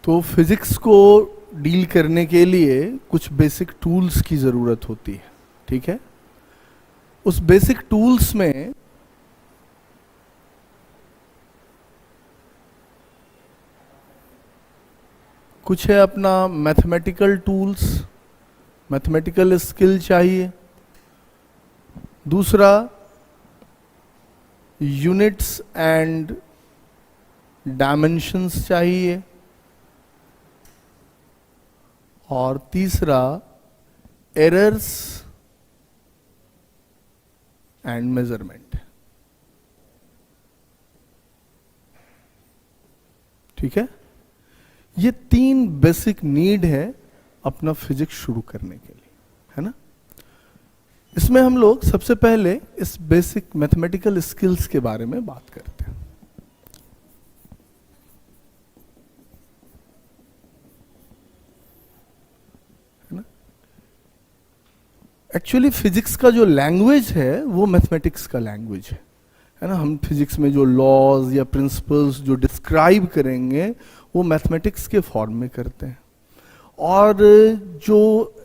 तो फिजिक्स को डील करने के लिए कुछ बेसिक टूल्स की ज़रूरत होती है, ठीक है। उस बेसिक टूल्स में कुछ है अपना मैथमेटिकल टूल्स, मैथमेटिकल स्किल चाहिए। दूसरा यूनिट्स एंड डायमेंशंस चाहिए। और तीसरा एरर्स एंड मेजरमेंट। ठीक है, ये 3 बेसिक नीड है अपना फिजिक्स शुरू करने के लिए, है ना। इसमें हम लोग सबसे पहले इस बेसिक मैथमेटिकल स्किल्स के बारे में बात करते हैं। एक्चुअली फिजिक्स का जो लैंग्वेज है वो मैथमेटिक्स का लैंग्वेज है ना। हम फिजिक्स में जो लॉज या प्रिंसिपल्स जो डिस्क्राइब करेंगे वो मैथमेटिक्स के फॉर्म में करते हैं। और जो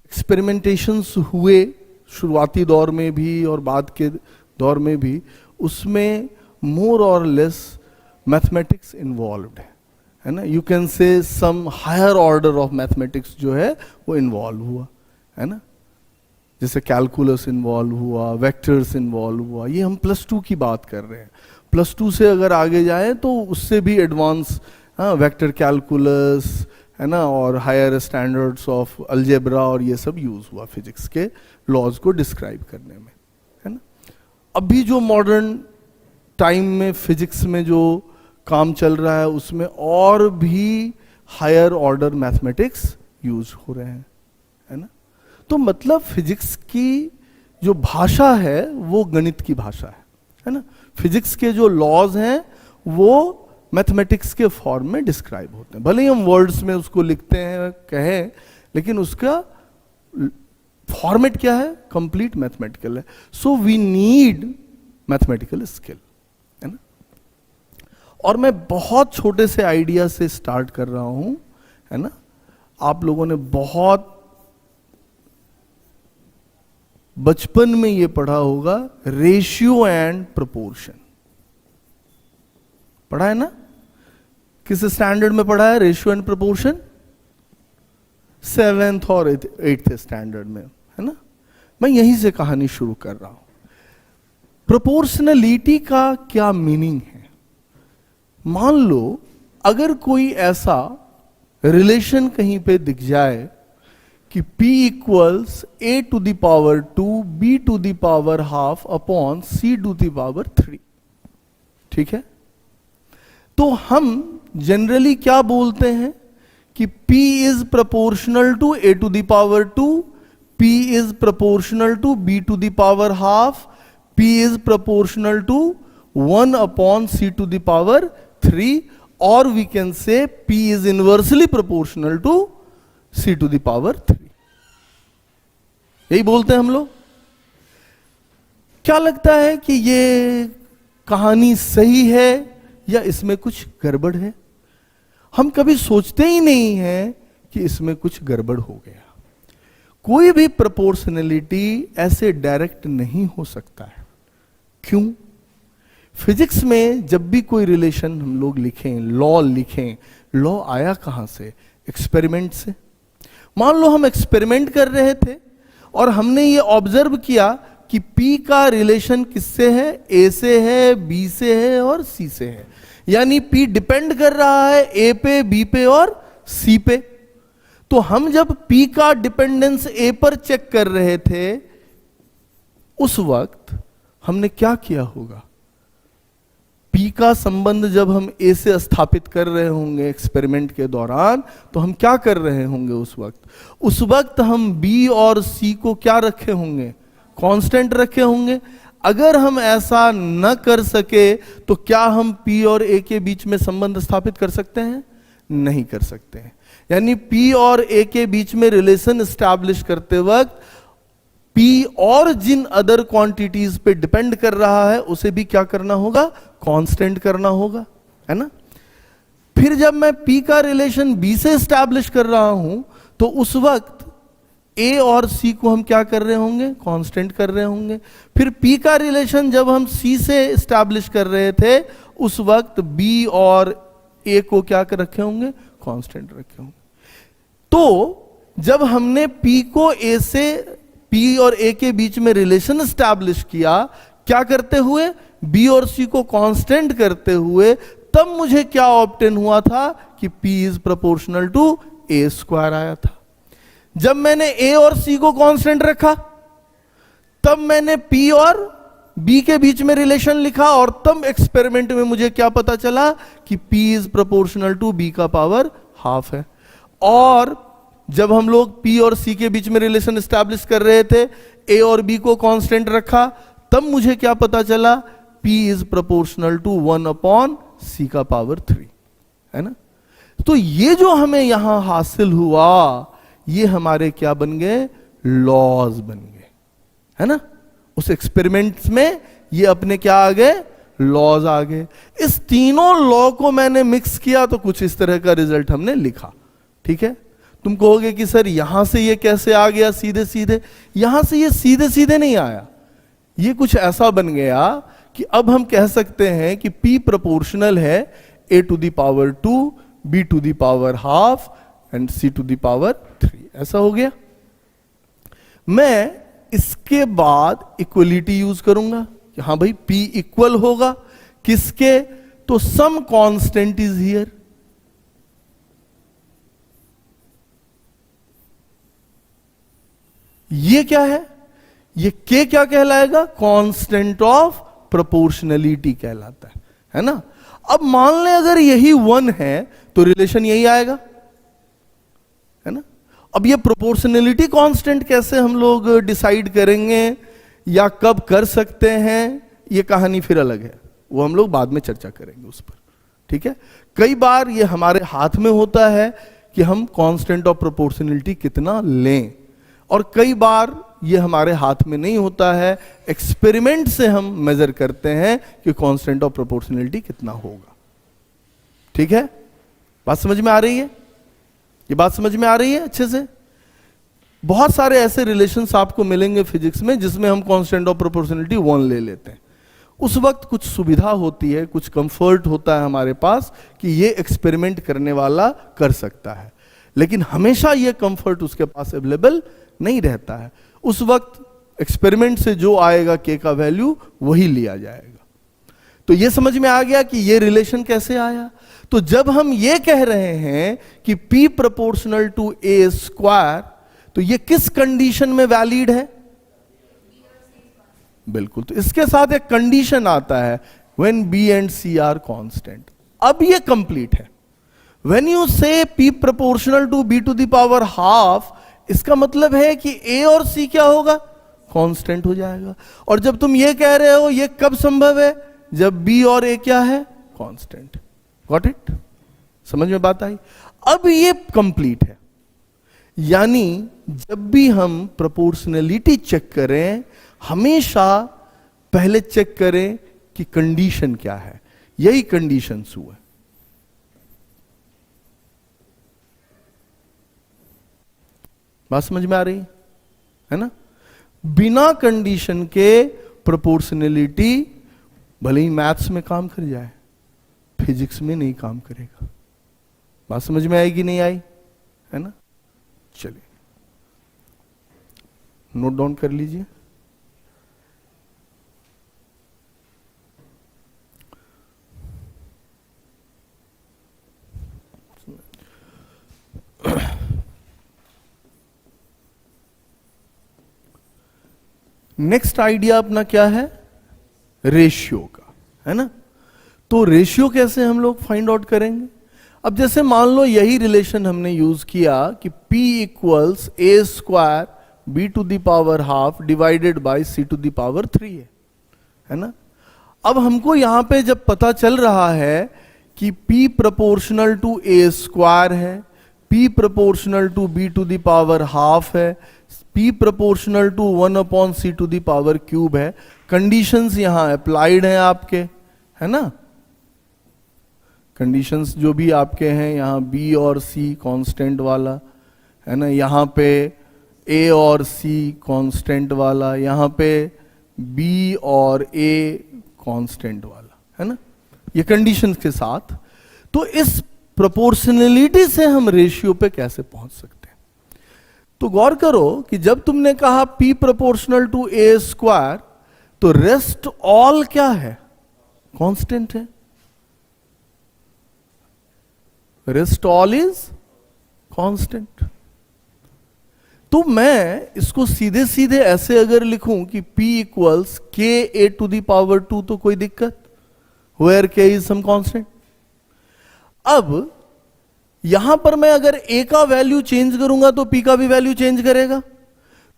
एक्सपेरिमेंटेशंस हुए शुरुआती दौर में भी और बाद के दौर में भी, उसमें मोर और लेस मैथमेटिक्स इन्वॉल्व्ड है ना। You can say some higher order of mathematics जो है वो इन्वॉल्व हुआ, है ना। जैसे कैलकुलस इन्वॉल्व हुआ, वेक्टर्स इन्वॉल्व हुआ। ये हम +2 की बात कर रहे हैं। +2 से अगर आगे जाए तो उससे भी एडवांस वेक्टर कैलकुलस, है ना, और हायर स्टैंडर्ड्स ऑफ अलजेब्रा और ये सब यूज हुआ फिजिक्स के लॉज को डिस्क्राइब करने में, है ना। अभी जो मॉडर्न टाइम में फिजिक्स में जो काम चल रहा है उसमें और भी हायर ऑर्डर मैथमेटिक्स यूज हो रहे हैं, है ना। तो मतलब फिजिक्स की जो भाषा है वो गणित की भाषा है ना। फिजिक्स के जो लॉज हैं वो मैथमेटिक्स के फॉर्म में डिस्क्राइब होते हैं। भले ही हम वर्ड्स में उसको लिखते हैं, कहें, लेकिन उसका फॉर्मेट क्या है? कंप्लीट मैथमेटिकल है। So we need mathematical skill, है ना। और मैं बहुत छोटे से आइडिया से स्टार्ट कर रहा हूं, है ना। आप लोगों ने बहुत बचपन में ये पढ़ा होगा, रेशियो एंड प्रोपोर्शन। पढ़ा है ना? किस स्टैंडर्ड में पढ़ा है रेशियो एंड प्रोपोर्शन? 7th और 8th स्टैंडर्ड में, है ना। मैं यहीं से कहानी शुरू कर रहा हूं। प्रोपोर्शनलिटी का क्या मीनिंग है? मान लो अगर कोई ऐसा रिलेशन कहीं पे दिख जाए कि P equals A⁻², B⁻½ upon C⁻3, ठीक है। तो हम जनरली क्या बोलते हैं कि P is proportional to A⁻², P is proportional to B⁻½ P is proportional to 1 upon C⁻3, और we can say P is inversely proportional to C⁻3। यही बोलते हैं हम लोग। क्या लगता है कि ये कहानी सही है या इसमें कुछ गड़बड़ है? हम कभी सोचते ही नहीं हैं कि इसमें कुछ गड़बड़ हो गया। कोई भी प्रोपोर्शनलिटी ऐसे डायरेक्ट नहीं हो सकता है। क्यों? फिजिक्स में जब भी कोई रिलेशन हम लोग लिखें, लॉ लिखें, लॉ आया कहां से? एक्सपेरिमेंट से। मान लो हम एक्सपेरिमेंट कर रहे थे और हमने ये ऑब्जर्व किया कि P का रिलेशन किससे है? A से है, B से है और C से है। यानी P डिपेंड कर रहा है A पे, B पे और C पे। तो हम जब P का डिपेंडेंस A पर चेक कर रहे थे, उस वक्त हमने क्या किया होगा? P का संबंध जब हम A से स्थापित कर रहे होंगे एक्सपेरिमेंट के दौरान, तो हम क्या कर रहे होंगे उस वक्त? उस वक्त हम B और C को क्या रखे होंगे? कांस्टेंट रखे होंगे। अगर हम ऐसा न कर सके तो क्या हम P और A के बीच में संबंध स्थापित कर सकते हैं? नहीं कर सकते हैं। यानी P और A के बीच में रिलेशन एस्टैब्लिश करते वक्त P और जिन अदर क्वांटिटीज पे डिपेंड कर रहा है उसे भी क्या करना होगा? कांस्टेंट करना होगा, है ना। फिर जब मैं P का रिलेशन B से स्टैब्लिश कर रहा हूं तो उस वक्त A और C को हम क्या कर रहे होंगे, कांस्टेंट कर रहे होंगे। फिर P का रिलेशन जब हम C से स्टैब्लिश कर रहे थे उस वक्त B और A को क्या कर रखे होंगे, कांस्टेंट रखे होंगे। तो जब हमने P को A से, P और A के बीच में रिलेशन स्टैब्लिश किया, क्या करते हुए, B और C को कांस्टेंट करते हुए, तब मुझे क्या ऑब्टेन हुआ था कि P is proportional to A square आया था। जब मैंने A और C को कांस्टेंट रखा तब मैंने P और B के बीच में रिलेशन लिखा और तब एक्सपेरिमेंट में मुझे क्या पता चला कि P is proportional to B का पावर हाफ है। और जब हम लोग P और C के बीच में रिलेशन एस्टैब्लिश कर रहे थे, A और B को कांस्टेंट रखा, तब मुझे क्या पता चला, P is proportional to 1/C का पावर 3, है ना। तो ये जो हमें यहां हासिल हुआ ये हमारे क्या बन गए, लॉज बन गए, है ना। उस एक्सपेरिमेंट्स में ये अपने क्या आ गए, लॉज आ गए। इस तीनों लॉ को मैंने मिक्स किया तो कुछ इस तरह का रिजल्ट हमने लिखा, ठीक है। तुम कहोगे कि सर यहां से ये कैसे आ गया सीधे सीधे, यहां से ये सीधे सीधे नहीं आया, ये कुछ ऐसा बन गया कि अब हम कह सकते हैं कि P प्रोपोर्शनल है A to the power 2, B to the power half and C to the power 3, ऐसा हो गया। मैं इसके बाद इक्वलिटी यूज करूंगा कि हाँ भाई P इक्वल होगा किसके, तो सम कांस्टेंट इज हियर। ये क्या है, ये K क्या कहलाएगा, कांस्टेंट ऑफ प्रोपोर्शनलिटी कहलाता है ना। अब मान लें अगर यही 1 है तो रिलेशन यही आएगा, है ना। अब ये प्रोपोर्शनलिटी कांस्टेंट कैसे हम लोग डिसाइड करेंगे या कब कर सकते हैं, ये कहानी फिर अलग है, वो हम लोग बाद में चर्चा करेंगे उस पर, ठीक है। कई बार ये हमारे हाथ में होता है कि हम कांस्टेंट ऑफ प्रोपोर्शनलिटी कितना लें, और कई बार ये हमारे हाथ में नहीं होता है, एक्सपेरिमेंट से हम मेजर करते हैं कि कांस्टेंट ऑफ प्रोपोर्शनलिटी कितना होगा, ठीक है। बात समझ में आ रही है, ये बात समझ में आ रही है अच्छे से। बहुत सारे ऐसे रिलेशंस आपको मिलेंगे फिजिक्स में जिसमें हम कांस्टेंट ऑफ प्रोपोर्शनलिटी 1 ले लेते हैं। उस वक्त कुछ सुविधा होती है, कुछ कंफर्ट होता है हमारे पास कि ये एक्सपेरिमेंट करने वाला कर सकता है, लेकिन हमेशा ये कंफर्ट उसके पास अवेलेबल नहीं रहता है। उस वक्त एक्सपेरिमेंट से जो आएगा K का वैल्यू वही लिया जाएगा। तो ये समझ में आ गया कि ये रिलेशन कैसे आया। तो जब हम ये कह रहे हैं कि P proportional to A square, तो ये किस कंडीशन में वैलिड है, बिल्कुल। तो इसके साथ एक कंडीशन आता है, when B and C are constant. अब ये कंप्लीट है। When you say P proportional to B to the power half, इसका मतलब है कि A और C क्या होगा, कांस्टेंट हो जाएगा। और जब तुम ये कह रहे हो ये कब संभव है, जब B और A क्या है, कांस्टेंट। गॉट इट, समझ में बात आई। अब ये कंप्लीट है, यानी जब भी हम प्रोपोर्शनलिटी चेक करें हमेशा पहले चेक करें कि कंडीशन क्या है। यही कंडीशंस हुआ, बात समझ में आ रही है ना। बिना कंडीशन के प्रोपोर्शनलिटी भले ही मैथ्स में काम कर जाए, फिजिक्स में नहीं काम करेगा। बात समझ में आएगी नहीं आई, है ना। चलिए नोट डाउन कर लीजिए। नेक्स्ट आइडिया अपना क्या है, रेशियो का, है ना। तो रेशियो कैसे हम लोग फाइंड आउट करेंगे। अब जैसे मान लो यही रिलेशन हमने यूज किया कि P equals A square B to the power half divided by C to the power 3 है ना। अब हमको यहां पे जब पता चल रहा है कि P proportional to A square है, P proportional to B to the power half है, P proportional to 1/C to the power cube है, कंडीशंस यहां अप्लाइड हैं आपके, है ना। कंडीशंस जो भी आपके हैं, यहाँ बी और सी कांस्टेंट वाला है ना, यहाँ पे ए और सी कांस्टेंट वाला, यहाँ पे बी और ए कांस्टेंट वाला, है ना, ये कंडीशंस के साथ। तो इस प्रोपोर्शनलिटी से हम रेशियो पे कैसे पहुंच सकते हैं? तो गौर करो कि जब तुमने कहा P proportional to A square, तो रेस्ट ऑल क्या है? कांस्टेंट है। Rest all is constant. तो मैं इसको सीधे सीधे ऐसे अगर लिखूं कि P इक्वल्स के ए टू द पावर 2, तो कोई दिक्कत? वेयर के इज सम कांस्टेंट। अब यहां पर मैं अगर a का वैल्यू चेंज करूंगा तो p का भी वैल्यू चेंज करेगा।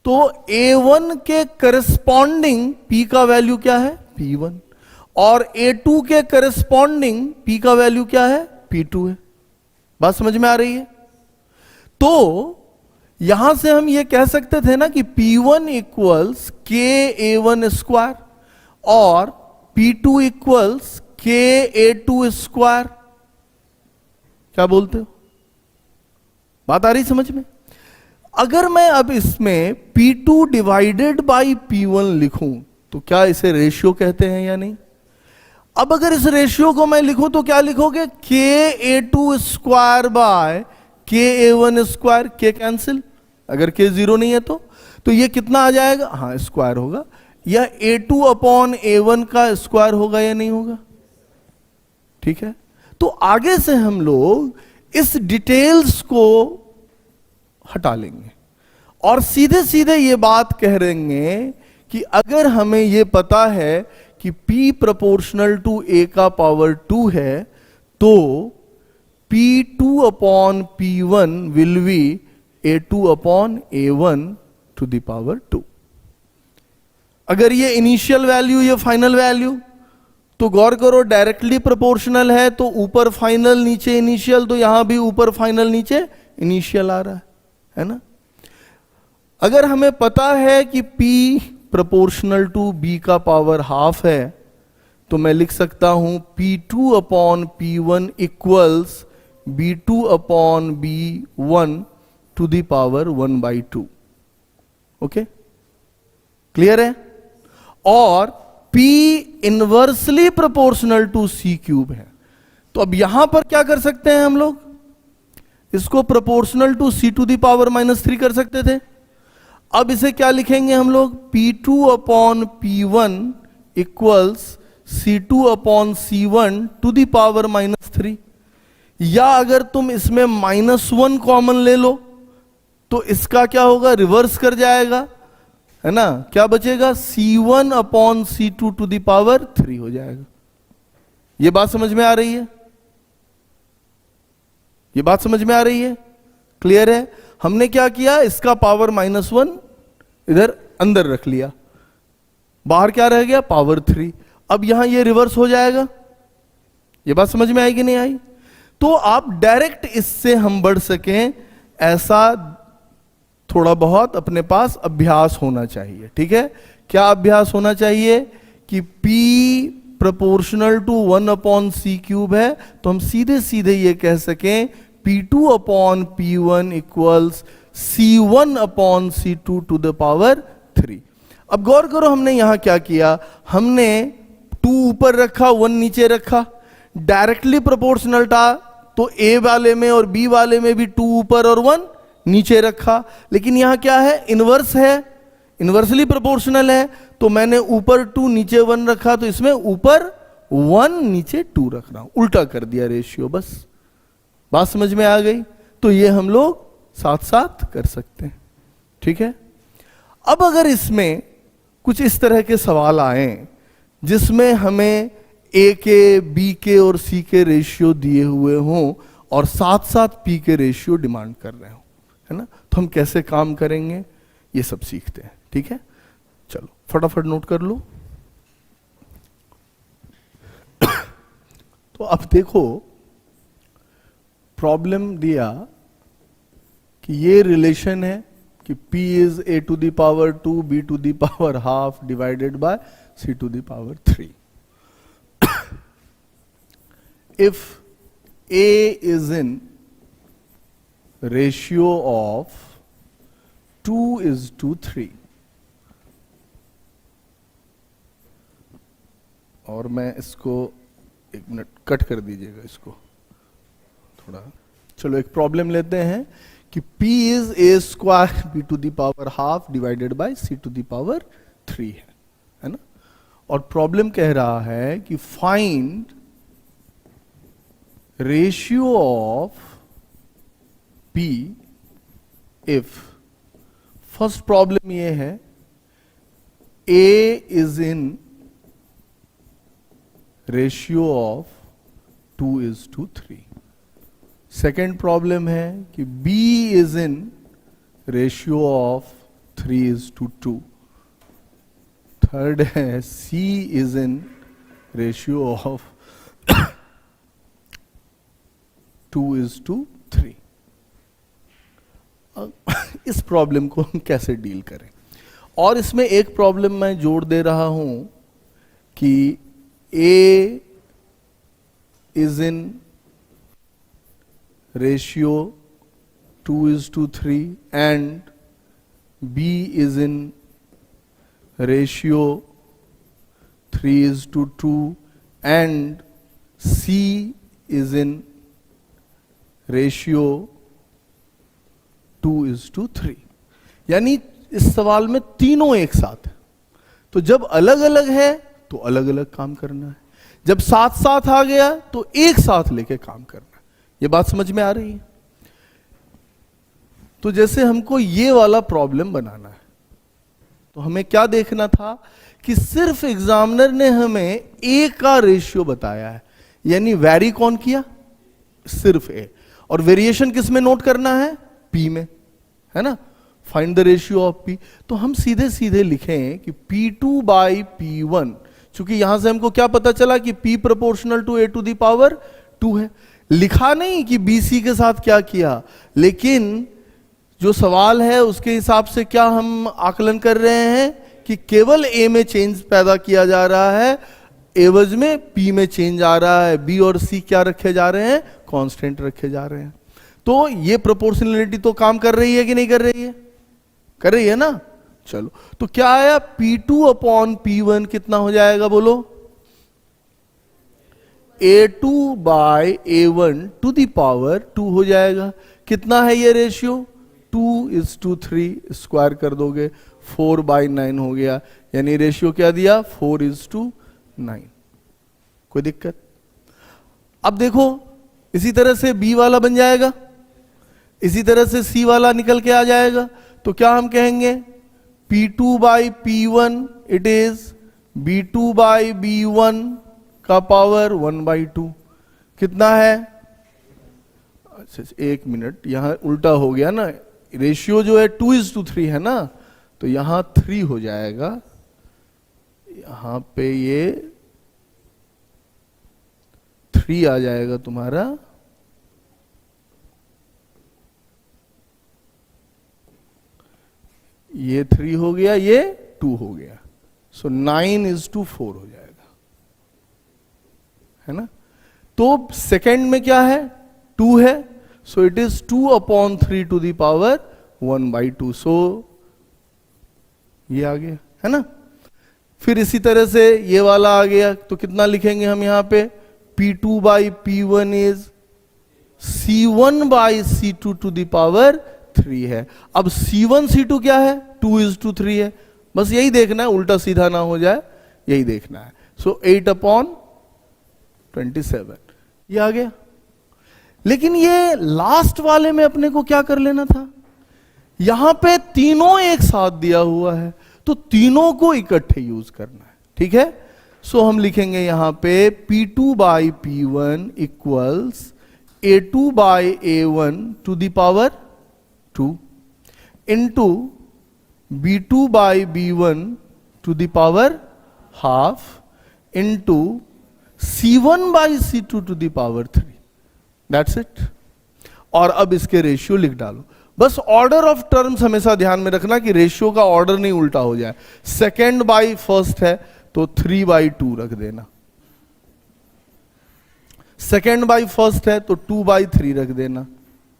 तो a1 के करस्पॉन्डिंग p का वैल्यू क्या है? p1। और a2 के करस्पॉन्डिंग p का वैल्यू क्या है? p2 है। बात समझ में आ रही है? तो यहां से हम ये कह सकते थे ना कि p1 इक्वल्स के a1 स्क्वायर और p2 इक्वल्स के a2 स्क्वायर। क्या बोलते हो? बात आ रही समझ में? अगर मैं अब इसमें P2 डिवाइडेड बाई P1 लिखूं तो क्या इसे रेशियो कहते हैं या नहीं? अब अगर इस रेशियो को मैं लिखूं तो क्या लिखोगे? KA2 square by KA1 square. के कैंसिल, अगर K जीरो नहीं है तो ये कितना आ जाएगा? हाँ, स्क्वायर होगा। या A2 अपॉन A1 का स्क्वायर होगा या नहीं होगा? ठीक है। तो आगे से हम लोग इस डिटेल्स को हटा लेंगे और सीधे सीधे ये बात कह देंगे कि अगर हमें ये पता है कि P प्रोपोर्शनल टू A का पावर 2 है, तो P2 upon P1 will be A2 upon A1 to the power 2। अगर ये इनिशियल वैल्यू, ये फाइनल वैल्यू, तो गौर करो डायरेक्टली प्रोपोर्शनल है, तो ऊपर फाइनल नीचे इनिशियल, तो यहां भी ऊपर फाइनल नीचे इनिशियल आ रहा है ना। अगर हमें पता है कि P प्रोपोर्शनल टू B का पावर हाफ है, तो मैं लिख सकता हूं P2 upon P1 equals B2 upon B1 to the power 1/2। Okay, clear है? और P inversely proportional to C cube है। तो अब यहां पर क्या कर सकते हैं हम लोग? इसको proportional to C to the power -3 कर सकते थे। अब इसे क्या लिखेंगे हम लोग? P2 upon P1 equals C2 upon C1 to the power -3। या अगर तुम इसमें -1 कॉमन ले लो तो इसका क्या होगा? रिवर्स कर जाएगा, है ना। क्या बचेगा? C1 upon C2 to the power 3 हो जाएगा। ये बात समझ में आ रही है? ये बात समझ में आ रही है? क्लियर है? हमने क्या किया? इसका पावर -1 इधर अंदर रख लिया, बाहर क्या रह गया? पावर 3। अब यहां ये रिवर्स हो जाएगा। ये बात समझ में आई कि नहीं आई? तो आप डायरेक्ट इससे हम बढ़ सकें, ऐसा थोड़ा बहुत अपने पास अभ्यास होना चाहिए। ठीक है? क्या अभ्यास होना चाहिए? कि P proportional to 1 upon C cube है, तो हम सीधे सीधे ये कह सकें P2 upon P1 equals C1 upon C2 to the power 3। अब गौर करो हमने यहां क्या किया? हमने 2 ऊपर रखा, 1 नीचे रखा। डायरेक्टली प्रोपोर्शनल था तो A वाले में और B वाले में भी 2 ऊपर और 1 नीचे रखा। लेकिन यहां क्या है? इनवर्स है, इनवर्सली प्रोपोर्शनल है, तो मैंने ऊपर 2 नीचे 1 रखा, तो इसमें ऊपर 1 नीचे 2 रख रहा हूं, उल्टा कर दिया रेशियो। बस बात समझ में आ गई? तो ये हम लोग साथ साथ कर सकते हैं। ठीक है? अब अगर इसमें कुछ इस तरह के सवाल आए जिसमें हमें A के, B के और C के रेशियो दिए हुए हों और साथ साथ P के रेशियो डिमांड कर रहे हो, है ना, तो हम कैसे काम करेंगे ये सब सीखते हैं। ठीक है? चलो फटाफट नोट कर लो। तो अब देखो, प्रॉब्लम दिया कि ये रिलेशन है कि P is A to the power 2 B to the power half divided by C to the power 3। If A is in ratio of 2:3, और मैं इसको एक मिनट कट कर दीजिएगा इसको थोड़ा। चलो एक प्रॉब्लम लेते हैं कि P is A² B to the power half divided by C to the power 3 है ना। और प्रॉब्लम कह रहा है कि find ratio of P if, first problem ये है A is in ratio of 2:3। Second problem है कि B is in ratio of 3:2। Third है C is in ratio of 2:3। इस प्रॉब्लम को हम कैसे डील करें, और इसमें एक प्रॉब्लम मैं जोड़ दे रहा हूं कि A is in ratio 2:3 and B is in ratio 3:2 and C is in ratio 2:3। यानी इस सवाल में तीनों एक साथ है। तो जब अलग अलग है तो अलग अलग काम करना है, जब साथ साथ आ गया तो एक साथ लेके काम करना है। ये बात समझ में आ रही है? तो जैसे हमको ये वाला प्रॉब्लम बनाना है, तो हमें क्या देखना था कि सिर्फ एग्जामिनर ने हमें ए का रेशियो बताया है, यानी वैरी कौन किया? सिर्फ ए। और वेरिएशन किस में नोट करना है? पी में, है ना। Find the ratio of P. तो हम सीधे सीधे लिखें कि P2 बाई P1, चूंकि यहां से हमको क्या पता चला कि P proportional to A to the power 2 है। लिखा नहीं कि BC के साथ क्या किया, लेकिन जो सवाल है उसके हिसाब से क्या हम आकलन कर रहे हैं कि केवल A में चेंज पैदा किया जा रहा है, एवज में P में चेंज आ रहा है। B और C क्या रखे जा रहे हैं? कांस्टेंट रखे जा रहे हैं। तो ये प्रोपोर्शनलिटी तो काम कर रही है कि नहीं कर रही है? कर रही है ना। चलो, तो क्या आया? P2 अपॉन P1 कितना हो जाएगा बोलो? A2 bye A1 to the power 2 हो जाएगा। कितना है ये रेशियो? 2:3। स्क्वायर कर दोगे 4/9 हो गया, यानी रेशियो क्या दिया? 4:9। कोई दिक्कत? अब देखो इसी तरह से B वाला बन जाएगा, इसी तरह से C वाला निकल के आ जाएगा। तो क्या हम कहेंगे? P2 by P1 it is B2 by B1 का पावर 1/2। कितना है? अच्छा, एक मिनट, यहां उल्टा हो गया ना। रेशियो जो है 2:3 है ना, तो यहां 3 हो जाएगा। यहां पे ये 3 आ जाएगा तुम्हारा। ये 3 हो गया, ये 2 हो गया। सो 9:4 हो जाएगा, है ना। तो सेकंड में क्या है? 2 है। So it is 2/3 to the power 1/2। So ये आ गया, है ना। फिर इसी तरह से ये वाला आ गया, तो कितना लिखेंगे हम यहां पे? P2 by P1 is C1 by C2 to the power 3 है। अब C1 C2 क्या है? 2:3 है। बस यही देखना है, उल्टा सीधा ना हो जाए, यही देखना है। सो 8/27 ये आ गया। लेकिन ये लास्ट वाले में अपने को क्या कर लेना था? यहां पे तीनों एक साथ दिया हुआ है, तो तीनों को इकट्ठे यूज करना है, ठीक है। सो हम लिखेंगे यहां पे P2 by P1 equals A2 by A1 to the power 2 into B2 by B1 to the power half into C1 by C2 to the power 3। That's it. और अब इसके रेशियो लिख डालो। बस ऑर्डर ऑफ टर्म्स हमेशा ध्यान में रखना कि रेशियो का ऑर्डर नहीं उल्टा हो जाए। सेकेंड बाई फर्स्ट है तो 3/2 रख देना। सेकेंड बाई फर्स्ट है तो 2/3 रख देना,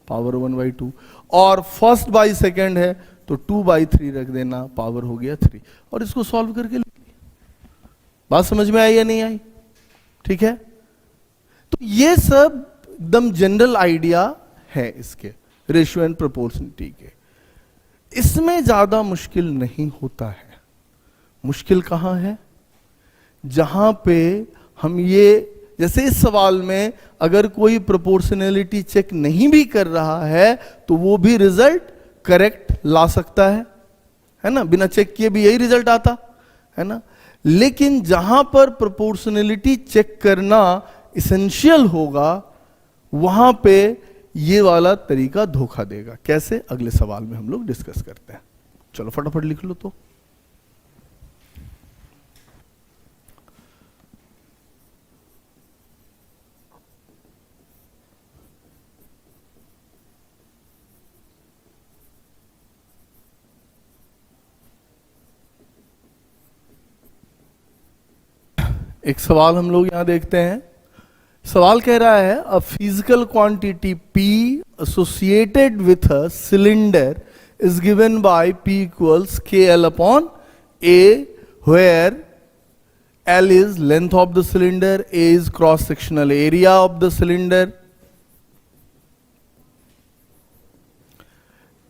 पावर 1/2, और फर्स्ट बाई सेकेंड है तो 2/3 रख देना, पावर हो गया 3, और इसको सॉल्व करके लिख लिया। बात समझ में आई या नहीं आई? ठीक है, तो ये सब एकदम जनरल आइडिया है इसके रेशियो एंड प्रोपोर्शनलिटी के। इसमें ज्यादा मुश्किल नहीं होता है। मुश्किल कहां है? जहां पे हम ये, जैसे इस सवाल में अगर कोई प्रोपोर्शनलिटी चेक नहीं भी कर रहा है तो वो भी रिजल्ट करेक्ट ला सकता है ना, बिना चेक किए भी यही रिजल्ट आता है ना। लेकिन जहां पर प्रोपोर्शनलिटी चेक करना इसेंशियल होगा, वहां पे ये वाला तरीका धोखा देगा। कैसे? अगले सवाल में हम लोग डिस्कस करते हैं। चलो फटाफट लिख लो तो। एक सवाल हम लोग यहां देखते हैं। सवाल कह रहा है a physical quantity P associated with a cylinder is given by P equals KL upon A, where L is length of the cylinder, A is cross sectional area of the cylinder,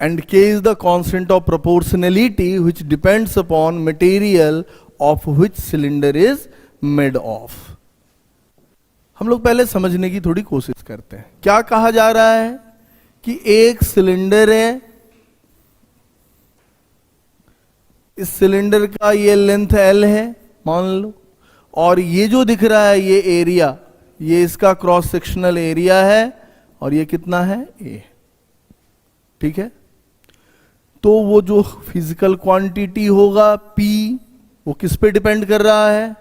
and K is the constant of proportionality which depends upon material of which cylinder is made of। हम लोग पहले समझने की थोड़ी कोशिश करते हैं। क्या कहा जा रहा है कि एक सिलेंडर है, इस सिलेंडर का ये लेंथ L है मान लो, और ये जो दिख रहा है ये एरिया, ये इसका क्रॉस सेक्शनल एरिया है, और ये कितना है? A। ठीक है, तो वो जो फिजिकल क्वांटिटी होगा P, वो किस पे डिपेंड कर रहा है?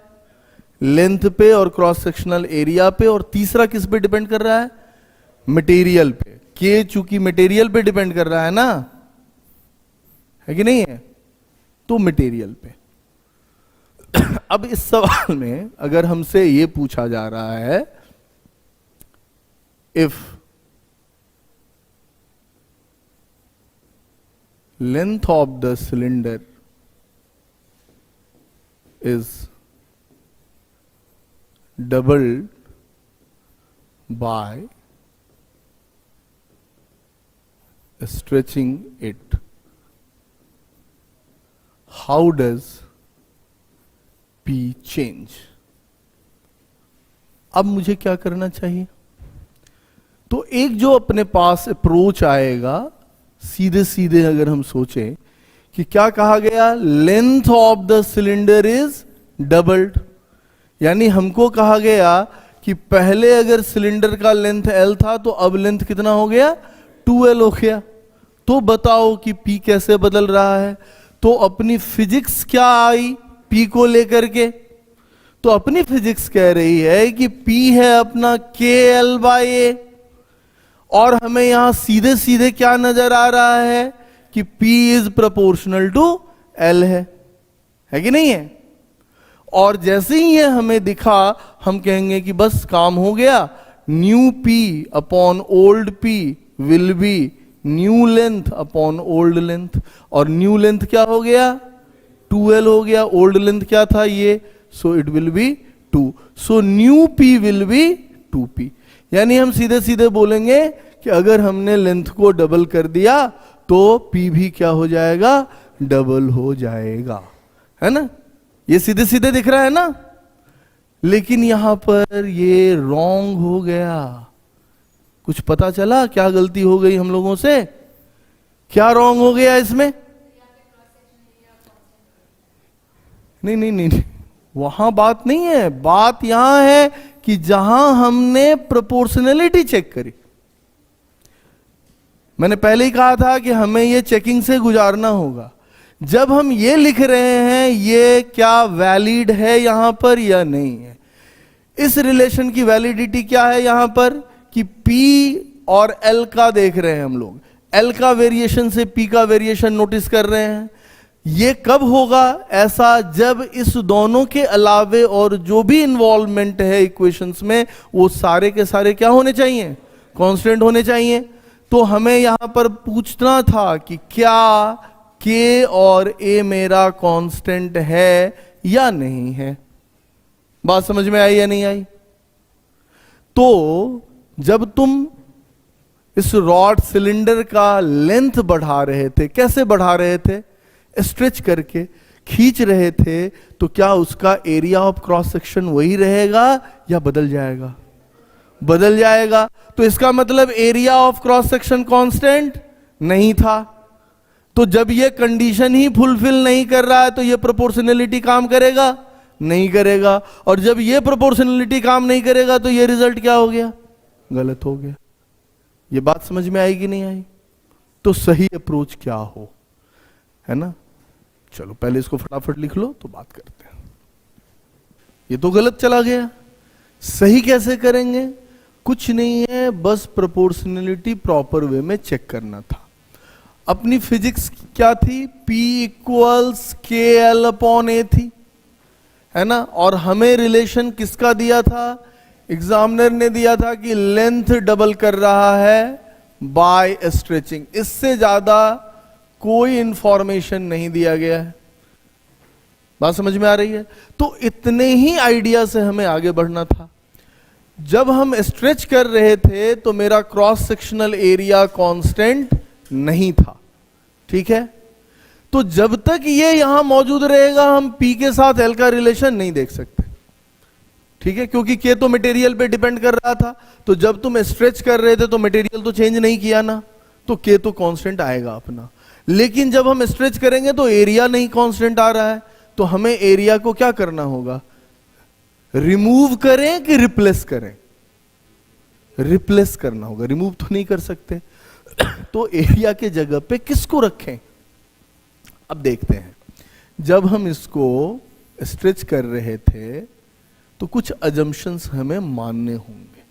लेंथ पे और क्रॉस सेक्शनल एरिया पे। और तीसरा किस पे डिपेंड कर रहा है? मटेरियल पे। के चूंकि मटेरियल पे डिपेंड कर रहा है ना, है कि नहीं है? तो मटेरियल पे। अब इस सवाल में अगर हमसे ये पूछा जा रहा है if length of the cylinder is doubled by stretching it, how does P change? अब मुझे क्या करना चाहिए? तो एक जो अपने पास अप्रोच आएगा, सीधे सीधे अगर हम सोचें कि क्या कहा गया, length of the cylinder is doubled, यानी हमको कहा गया कि पहले अगर सिलेंडर का लेंथ L था तो अब लेंथ कितना हो गया? 2L हो गया। तो बताओ कि P कैसे बदल रहा है? तो अपनी फिजिक्स क्या आई P को लेकर के? तो अपनी फिजिक्स कह रही है कि P है अपना KL/A, और हमें यहां सीधे सीधे क्या नजर आ रहा है कि P is proportional to L है कि नहीं है? और जैसे ही ये हमें दिखा, हम कहेंगे कि बस काम हो गया, new P upon old P will B new length upon old length, और न्यू लेंथ क्या हो गया? 2L हो गया। ओल्ड लेंथ क्या था? ये, so it will be 2, so new P will B 2P। यानी हम सीधे सीधे बोलेंगे कि अगर हमने लेंथ को डबल कर दिया तो P भी क्या हो जाएगा? डबल हो जाएगा, है ना? ये सीधे सीधे दिख रहा है ना, लेकिन यहां पर ये रॉन्ग हो गया। कुछ पता चला क्या गलती हो गई हम लोगों से? क्या रॉन्ग हो गया इसमें? नहीं नहीं नहीं, वहां बात नहीं है। बात यहां है कि जहां हमने प्रोपोर्शनलिटी चेक करी, मैंने पहले ही कहा था कि हमें ये चेकिंग से गुजारना होगा। जब हम ये लिख रहे हैं, ये क्या वैलिड है यहां पर या नहीं है? इस रिलेशन की वैलिडिटी क्या है यहां पर कि P और L का देख रहे हैं हम लोग। L का वेरिएशन से P का वेरिएशन नोटिस कर रहे हैं। ये कब होगा ऐसा, जब इस दोनों के अलावे और जो भी इन्वॉल्वमेंट है इक्वेशंस में वो सारे के सारे क्या होने चाहिए, कांस्टेंट होने चाहिए। तो हमें यहां पर पूछना था कि क्या के और ए मेरा कांस्टेंट है या नहीं है। बात समझ में आई या नहीं आई? तो जब तुम इस रॉड सिलेंडर का लेंथ बढ़ा रहे थे, कैसे बढ़ा रहे थे, स्ट्रेच करके खींच रहे थे, तो क्या उसका एरिया ऑफ क्रॉस सेक्शन वही रहेगा या बदल जाएगा? बदल जाएगा। तो इसका मतलब area of cross section constant नहीं था। तो जब ये कंडीशन ही फुलफिल नहीं कर रहा है तो ये प्रोपोर्शनलिटी काम करेगा? नहीं करेगा। और जब ये प्रोपोर्शनलिटी काम नहीं करेगा तो ये रिजल्ट क्या हो गया, गलत हो गया। ये बात समझ में आई कि नहीं आई? तो सही अप्रोच क्या हो, है ना? चलो पहले इसको फटाफट लिख लो तो बात करते हैं। ये तो गलत चला गया, सही कैसे करेंगे? कुछ नहीं है, बस प्रोपोर्शनलिटी प्रॉपर वे में चेक करना था। अपनी फिजिक्स क्या थी? P इक्वल्स के एल अपॉन ए थी, है ना? और हमें रिलेशन किसका दिया था? एग्जामिनर ने दिया था कि लेंथ डबल कर रहा है बाय स्ट्रेचिंग। इससे ज्यादा कोई इंफॉर्मेशन नहीं दिया गया है। बात समझ में आ रही है? तो इतने ही आइडिया से हमें आगे बढ़ना था। जब हम स्ट्रेच कर रहे थे तो मेरा क्रॉस सेक्शनल एरिया कांस्टेंट नहीं था, ठीक है? तो जब तक ये यहां मौजूद रहेगा हम P के साथ L का रिलेशन नहीं देख सकते, ठीक है? क्योंकि K तो मटेरियल पे डिपेंड कर रहा था। तो जब तुम स्ट्रेच कर रहे थे तो मटेरियल तो चेंज नहीं किया ना, तो K तो कांस्टेंट आएगा अपना। लेकिन जब हम स्ट्रेच करेंगे तो एरिया नहीं कांस्टेंट आ रहा है, तो हमें एरिया को क्या करना होगा? रिमूव करें कि रिप्लेस करें? रिप्लेस करना होगा, रिमूव तो नहीं कर सकते। तो एरिया के जगह पे किसको रखें? अब देखते हैं। जब हम इसको स्ट्रेच कर रहे थे तो कुछ अजम्पशंस हमें मानने होंगे।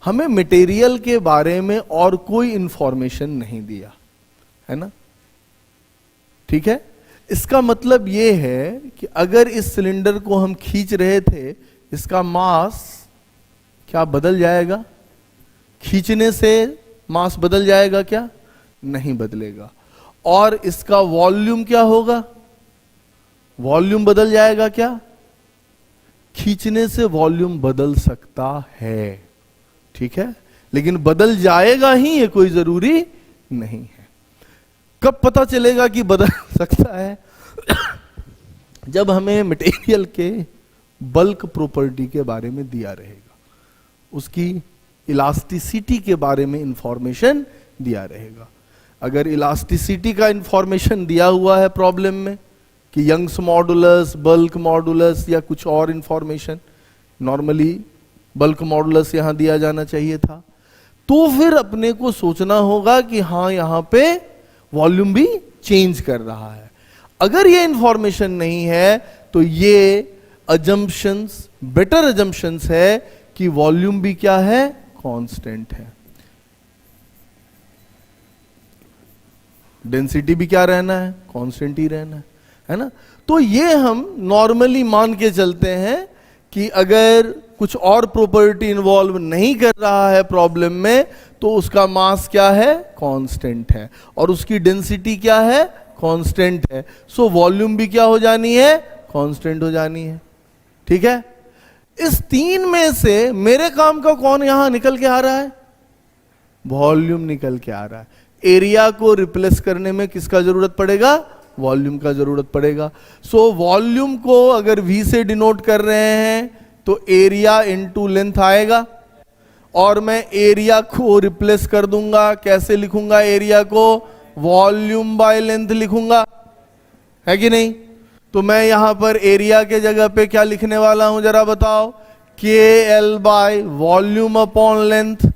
हमें मटेरियल के बारे में और कोई इंफॉर्मेशन नहीं दिया, है ना? ठीक है? इसका मतलब यह है कि अगर इस सिलेंडर को हम खींच रहे थे, इसका मास क्या बदल जाएगा? खींचने से मास बदल जाएगा क्या? नहीं बदलेगा। और इसका वॉल्यूम क्या होगा? वॉल्यूम बदल जाएगा क्या? खींचने से वॉल्यूम बदल सकता है, ठीक है? लेकिन बदल जाएगा ही ये कोई जरूरी नहीं है। कब पता चलेगा कि बदल सकता है? जब हमें मटेरियल के बल्क प्रॉपर्टी के बारे में दिया रहेगा, उसकी इलास्टिसिटी के बारे में इंफॉर्मेशन दिया रहेगा। अगर इलास्टिसिटी का इंफॉर्मेशन दिया हुआ है प्रॉब्लम में कि यंग्स मॉडुलस, बल्क मॉडुलस या कुछ और इंफॉर्मेशन, नॉर्मली बल्क मॉडुलस यहां दिया जाना चाहिए था, तो फिर अपने को सोचना होगा कि हाँ यहां पे वॉल्यूम भी चेंज कर रहा है। अगर ये इंफॉर्मेशन नहीं है तो ये अजम्पशंस, बेटर अजम्पशंस है कि वॉल्यूम भी क्या है? कांस्टेंट है। डेंसिटी भी क्या रहना है? कांस्टेंट ही रहना है ना? तो ये हम नॉर्मली मान के चलते हैं कि अगर कुछ और प्रॉपर्टी इन्वॉल्व नहीं कर रहा है प्रॉब्लम में तो उसका मास क्या है? कांस्टेंट है। और उसकी डेंसिटी क्या है? कांस्टेंट है। सो वॉल्यूम भी क्या हो जानी है? कांस्टेंट हो जानी है, ठीक है? इस तीन में से मेरे काम का कौन यहां निकल के आ रहा है? वॉल्यूम निकल के आ रहा है। एरिया को रिप्लेस करने में किसका जरूरत पड़ेगा? वॉल्यूम का जरूरत पड़ेगा। सो वॉल्यूम को अगर V से डिनोट कर रहे हैं तो एरिया इनटू लेंथ आएगा, और मैं एरिया को रिप्लेस कर दूंगा। कैसे लिखूंगा एरिया को? वॉल्यूम बाय लेंथ लिखूंगा, है कि नहीं? तो मैं यहां पर एरिया के जगह पे क्या लिखने वाला हूं जरा बताओ? के L by volume upon length.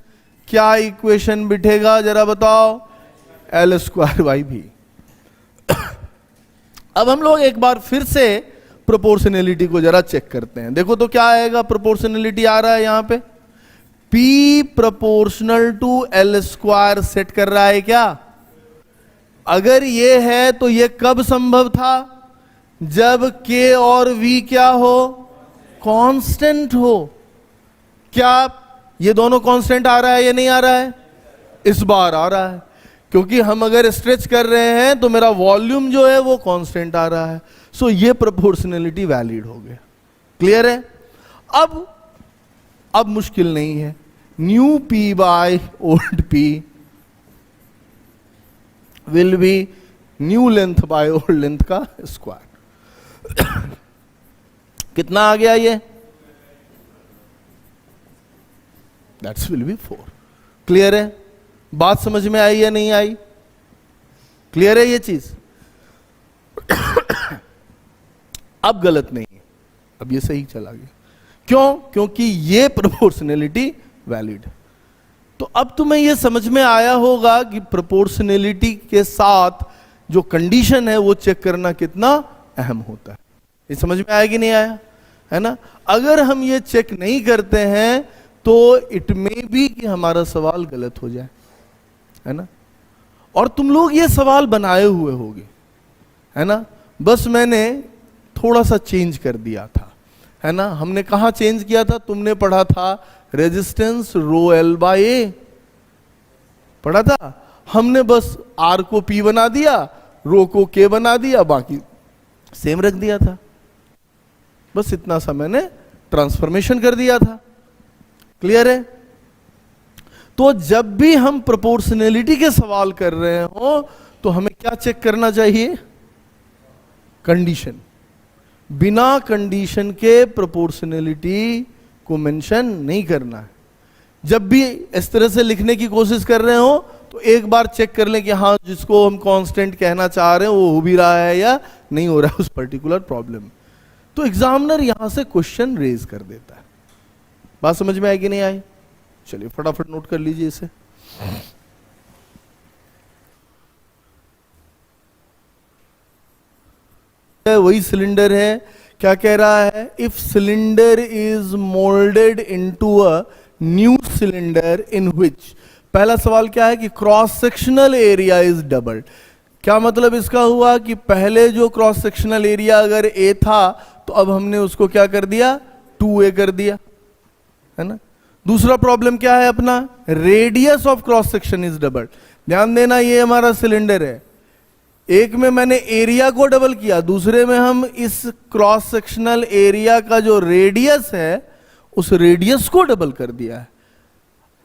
क्या इक्वेशन बिठेगा जरा बताओ? एल स्क्वायर बाई भी। अब हम लोग एक बार फिर से प्रोपोर्शनैलिटी को जरा चेक करते हैं। देखो तो क्या आएगा? प्रोपोर्शनैलिटी आ रहा है यहां पे, P proportional to L square set कर रहा है क्या? अगर ये है तो ये कब संभव था? जब k और v क्या हो? कांस्टेंट हो। क्या ये दोनों कांस्टेंट आ रहा है या नहीं आ रहा है? इस बार आ रहा है, क्योंकि हम अगर स्ट्रेच कर रहे हैं तो मेरा वॉल्यूम जो है वो कांस्टेंट आ रहा है। सो ये प्रोपोर्शनैलिटी वैलिड हो गया। क्लियर है? अब मुश्किल नहीं है। New p by old p will B new length by old length का स्क्वायर। कितना आ गया ये? That's will be 4। क्लियर है? बात समझ में आई या नहीं आई? क्लियर है ये चीज? अब गलत नहीं है, अब ये सही चला गया। क्यों? क्योंकि ये प्रोपोर्शनैलिटी वैलिड है। तो अब तुम्हें ये समझ में आया होगा कि प्रोपोर्शनैलिटी के साथ जो कंडीशन है वो चेक करना कितना अहम होता है। ये समझ में आया कि नहीं आया? है ना? अगर हम ये चेक नहीं करते हैं तो इट मे बी कि हमारा सवाल गलत हो जाए, है ना? और तुम लोग ये सवाल बनाए हुए होगे, है ना? बस मैंने थोड़ा सा चेंज कर दिया था, है ना? हमने कहाँ चेंज किया था? तुमने पढ़ा था रेजिस्टेंस रो एल बाय ए, पढ़ा था। हमने बस आर को पी बना दिया, रो को के बना दिया, बाकी सेम रख दिया था। बस इतना सा मैंने ट्रांसफॉर्मेशन कर दिया था। क्लियर है? तो जब भी हम प्रोपोर्शनैलिटी के सवाल कर रहे हो तो हमें क्या चेक करना चाहिए? कंडीशन। बिना कंडीशन के प्रोपोर्शनैलिटी को मेंशन नहीं करना है। जब भी इस तरह से लिखने की कोशिश कर रहे हो तो एक बार चेक कर लें कि हाँ जिसको हम कांस्टेंट कहना चाह रहे हैं वो हो भी रहा है या नहीं हो रहा है उस पर्टिकुलर प्रॉब्लम में। तो एग्जामिनर यहां से क्वेश्चन रेज कर देता है। बात समझ में आई कि नहीं आई? चलिए फटाफट नोट कर लीजिए इसे। वही सिलेंडर है, क्या कह रहा है? If cylinder is moulded into a new cylinder in which, पहला सवाल क्या है कि cross sectional area is doubled. क्या मतलब इसका हुआ कि पहले जो क्रॉस सेक्शनल एरिया अगर ए था तो अब हमने उसको क्या कर दिया? 2a कर दिया, है ना? दूसरा प्रॉब्लम क्या है अपना? Radius of cross section is doubled. ध्यान देना ये हमारा सिलेंडर है, एक में मैंने एरिया को डबल किया, दूसरे में हम इस क्रॉस सेक्शनल एरिया का जो रेडियस है उस रेडियस को डबल कर दिया है।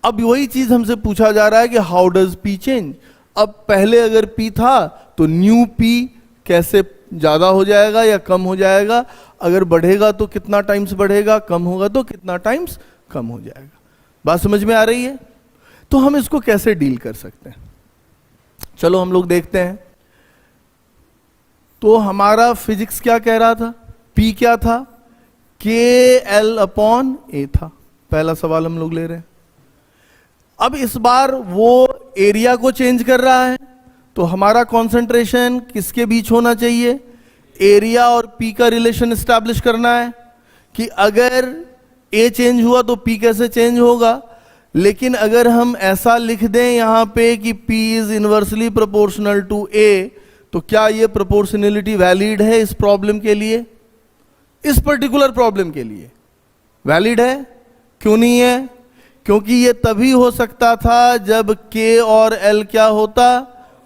अब वही चीज हमसे पूछा जा रहा है कि हाउ डज पी चेंज। अब पहले अगर पी था तो न्यू पी कैसे ज्यादा हो जाएगा या कम हो जाएगा? अगर बढ़ेगा तो कितना टाइम्स बढ़ेगा, कम होगा तो कितना टाइम्स कम हो जाएगा। बात समझ में आ रही है? तो हम इसको कैसे डील कर सकते हैं? चलो हम लोग देखते हैं। तो हमारा फिजिक्स क्या कह रहा था? P क्या था? KL/A था। पहला सवाल हम लोग ले रहे हैं। अब इस बार वो एरिया को चेंज कर रहा है तो हमारा कंसंट्रेशन किसके बीच होना चाहिए? एरिया और P का रिलेशन एस्टैब्लिश करना है कि अगर A चेंज हुआ तो P कैसे चेंज होगा। लेकिन अगर हम ऐसा लिख दें यहां पे कि P is inversely proportional to A, तो क्या ये प्रोपोर्शनैलिटी वैलिड है इस प्रॉब्लम के लिए? इस पर्टिकुलर प्रॉब्लम के लिए वैलिड है? क्यों नहीं है? क्योंकि ये तभी हो सकता था जब K और L क्या होता?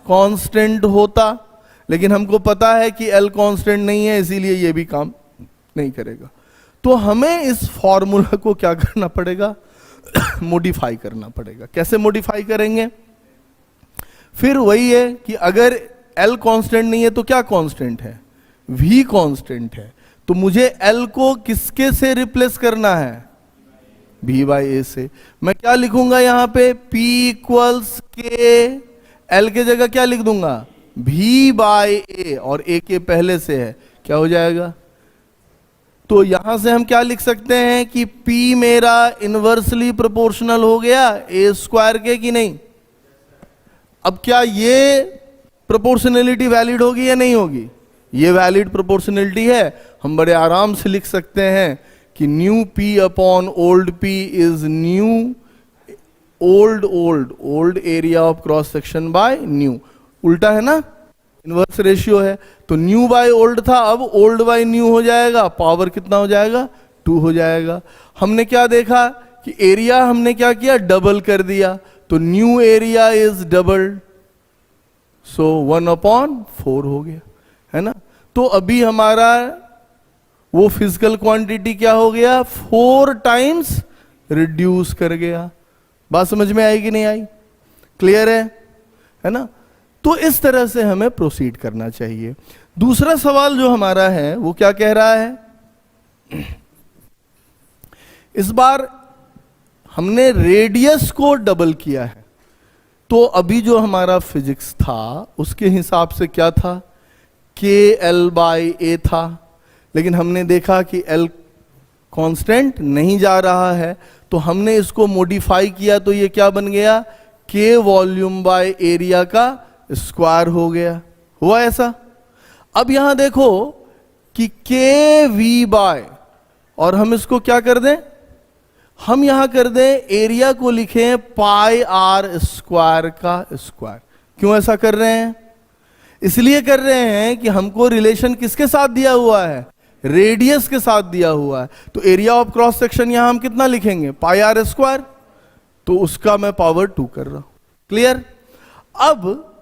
कांस्टेंट होता। लेकिन हमको पता है कि L कांस्टेंट नहीं है, इसीलिए ये भी काम नहीं करेगा। तो हमें इस फॉर्मूला को क्या करना पड़ेगा? मॉडिफाई करना पड़ेगा। कैसे मॉडिफाई करेंगे? फिर वही है कि अगर L कांस्टेंट नहीं है तो क्या कांस्टेंट है? V कांस्टेंट है। तो मुझे L को किसके से रिप्लेस करना है? V/A से। मैं क्या लिखूंगा यहां पे? P इक्वल्स K, L के जगह क्या लिख दूंगा? V/A, और A के पहले से है, क्या हो जाएगा? तो यहां से हम क्या लिख सकते हैं कि P मेरा इनवर्सली प्रोपोर्शनल हो गया A² के, कि नहीं? अब क्या ये प्रोपोर्शनैलिटी वैलिड होगी या नहीं होगी? ये वैलिड प्रोपोर्शनैलिटी है। हम बड़े आराम से लिख सकते हैं कि new P upon old P is new old area of cross section by new. उल्टा है ना, इनवर्स रेशियो है। तो न्यू बाय ओल्ड था, अब ओल्ड बाय न्यू हो जाएगा, पावर कितना हो जाएगा, 2 हो जाएगा। हमने क्या देखा कि एरिया हमने क्या किया, डबल कर दिया, तो न्यू एरिया इज डबल, सो 1/4 हो गया, है ना। तो अभी हमारा वो फिजिकल क्वांटिटी क्या हो गया, 4 टाइम्स रिड्यूस कर गया। बात समझ में आई कि नहीं आई, क्लियर है ना। तो इस तरह से हमें प्रोसीड करना चाहिए। दूसरा सवाल जो हमारा है वो क्या कह रहा है, इस बार हमने रेडियस को डबल किया है। तो अभी जो हमारा फिजिक्स था उसके हिसाब से क्या था, KL/A था, लेकिन हमने देखा कि L कांस्टेंट नहीं जा रहा है, तो हमने इसको मॉडिफाई किया, तो ये क्या बन गया, K वॉल्यूम बाय एरिया का स्क्वायर हो गया। हुआ ऐसा। अब यहां देखो कि KV/, और हम इसको क्या कर दें, हम यहां कर दें एरिया को लिखें πr² का स्क्वायर। क्यों ऐसा कर रहे हैं, इसलिए कर रहे हैं कि हमको रिलेशन किसके साथ दिया हुआ है, रेडियस के साथ दिया हुआ है। तो एरिया ऑफ क्रॉस सेक्शन यहां हम कितना लिखेंगे, πr², तो उसका मैं पावर 2 कर रहा हूं। क्लियर। अब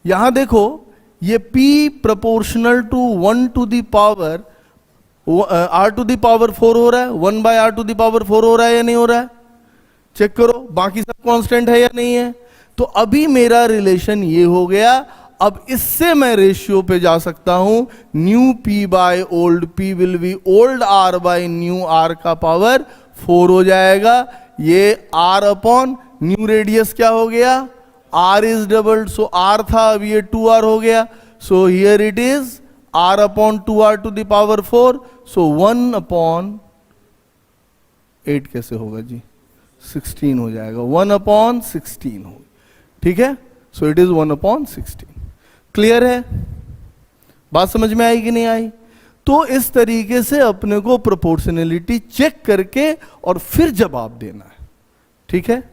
यहां देखो ये P proportional to 1 to the power R⁴ हो रहा है, 1/R⁴ हो रहा है या नहीं हो रहा है, चेक करो। बाकी सब कांस्टेंट है या नहीं है। तो अभी मेरा रिलेशन ये हो गया। अब इससे मैं रेशियो पे जा सकता हूं, new P by old P will be old R by new R का पावर 4 हो जाएगा। ये R अपॉन न्यू रेडियस क्या हो गया, R is doubled, so R था, अब ये 2R हो गया। So here it is R upon 2R⁴, सो 1/8 कैसे होगा जी, 16 हो जाएगा, 1/16 होगा। ठीक है, सो इट इज 1/16। क्लियर है, बात समझ में आई कि नहीं आई। तो इस तरीके से अपने को प्रोपोर्शनलिटी चेक करके और फिर जवाब देना है। ठीक है,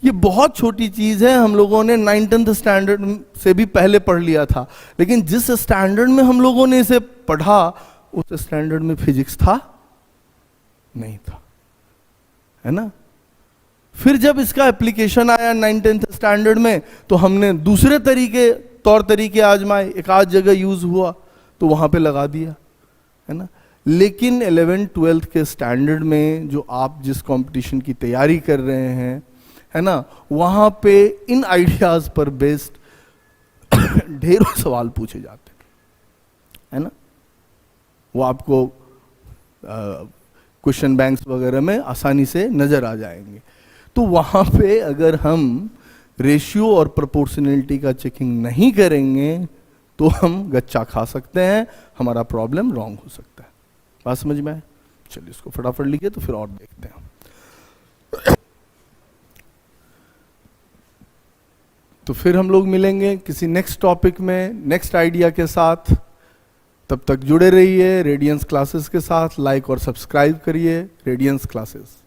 ये बहुत छोटी चीज है, हम लोगों ने 9th स्टैंडर्ड से भी पहले पढ़ लिया था, लेकिन जिस स्टैंडर्ड में हम लोगों ने इसे पढ़ा उस स्टैंडर्ड में फिजिक्स था नहीं था, है ना। फिर जब इसका एप्लीकेशन आया 9th स्टैंडर्ड में, तो हमने दूसरे तौर तरीके आजमाए, एक आध जगह यूज हुआ तो वहां पे लगा दिया, है ना। लेकिन 11th 12th के स्टैंडर्ड में जो आप जिस कंपटीशन की तैयारी कर रहे हैं, है ना, वहां पे इन आइडियाज पर बेस्ड ढेरों सवाल पूछे जाते हैं, है ना। वो आपको क्वेश्चन बैंक्स वगैरह में आसानी से नजर आ जाएंगे। तो वहां पे अगर हम रेशियो और प्रोपोर्शनलिटी का चेकिंग नहीं करेंगे तो हम गच्चा खा सकते हैं, हमारा प्रॉब्लम रॉन्ग हो सकता है। बात समझ में आए। चलिए इसको फटाफट लिखिए तो फिर और देखते हैं। तो फिर हम लोग मिलेंगे किसी नेक्स्ट टॉपिक में नेक्स्ट आइडिया के साथ। तब तक जुड़े रहिए रेडियंस क्लासेस के साथ। लाइक और सब्सक्राइब करिए रेडियंस क्लासेस।